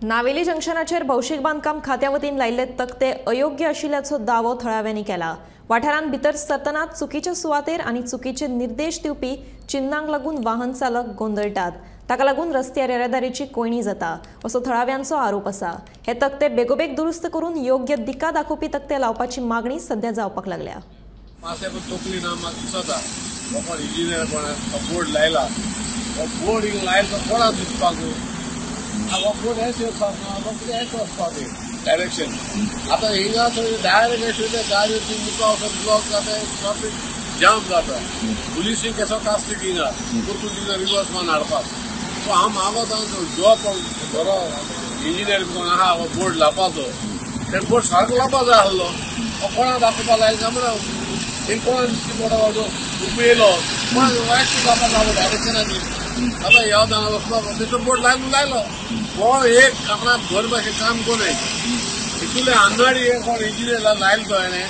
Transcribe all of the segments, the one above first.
नावेली जंक्शनाचेर भौशीक बांदकाम खात्या वतीन लायिल्ले तक्ते अयोग्य आशिल्ल्याचो दावो थळाव्यांनी केला। वाठारांत भितर सरतना चुकीच्या सुवातेर आनी चुकीचे निर्देश दिवपी चिन्हांक लागून वाहन चालक गोंदळटात। ताका लागून रस्त्यार येरादारीची कोयणी जाता असो थळाव्यांचो आरोप आसा। हे तक्ते बेगोबेग दुरुस्त करून योग्य दिका दाखोवपी तक्ते लावपाची मागणी सध्या जावपाक लागल्या। डायरेक्शन आता हिंगा डायरेक्ट गाड़ी ब्लॉक जाता है, ट्रॅफिक जाम जाता है। पुलिस कसो कास्ट घेना तुका रिवर्स मान हाडपाक। सो हांव मागता जॉब बरो इंजिनियर कोण आहा बोर्ड लावपाचो, ते बोर्ड सारको लावपाक जाय आसलो। कोणा दाखोवपाक लायक जाल्यार कोणा दिश्टी पडो उपेलो कोण वायट लावपाक लागलो डायरेक्शनाची। आता ह्या जाणा वचपाक तेचो बोर्ड लायलो कोण एक आपणा घर भाशे काम कोण इतुले आंगडी कोण इंजिनियर लायल तो हेणे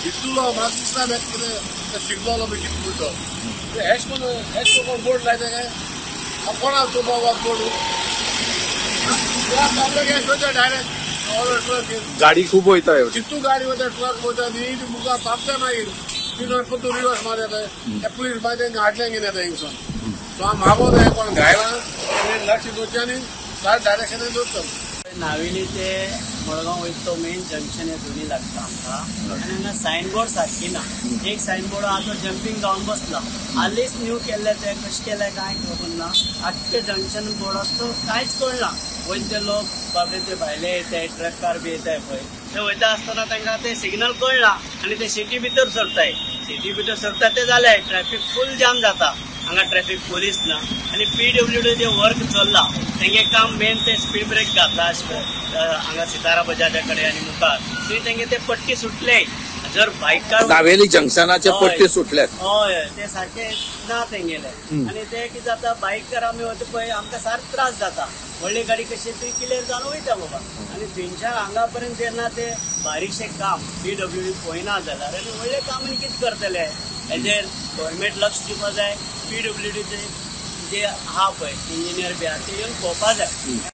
इतुलो म्हाका दिसता कितें शिकलो बी कितें म्हणटो हेच कोण बोर्ड लायता काय कोणा तो बाबा बोर्ड डायरेक्ट गाडी खूप वयता कितू गाडी वयता ट्रक वयता नीट मुखार तापता मागीर तिनून परतून रिवर्स मारता पुलीस बाय तांकां हाडलें घेवन येता हिंगसून। सो हांव मागो जाय कोण घायला लक्ष दवरचें आनी सारकें डायरेक्शनान दवरता। नावेली ते मडगांव वयता तो मेन जंक्शन हे दोन्ही लागता आमकां आनी हांगा सायनबोर्ड सारकी ना। एक सायनबोर्ड आहा तो जंपिंग जावन बसला, हालींच न्यू केल्ले ते कशें केले कांय खबर ना। आख्खे जंक्शन बोर्ड आसता कांयच कळना। वयते लोक बाबे ते भायले येताय ट्रकार बी येताय पळय ते वयता आसतना तांकां ते सिग्नल कळना आनी ते सिटी भितर सरताय। सिटी भितर सरता ते जाले ट्रॅफिक फूल जाम जाता। हांगा ट्रॅफिक पोलीस ना आनी PWD जे वर्क चल्ला तेंगे काम मेन ते स्पीड ब्रेक घातला हांगा सितारा बजाजा कडेन आनी मुखार थंय तेंगे ते पट्टी सुटले। जर बायकार नावेली जंक्शनाचे पट्टी सुटल्यात हय ते सारखे ना तेंगेले आनी ते कितें जाता बायकार आमी वता पळय आमकां सारको त्रास जाता। व्हडली गाडी कशी ती क्लियर जावन वयता बाबा आनी थंयच्यान हांगा पर्यंत जेन्ना ते बारीकशें काम PWD पळयना जाल्यार आनी व्हडलें काम आनी कितें करतले हेजेर गव्हर्मेंट लक्ष दिवपाक जाय। PWD जे आहा पळय इंजिनियर बी आहा ते येवन पळोवपाक जाय।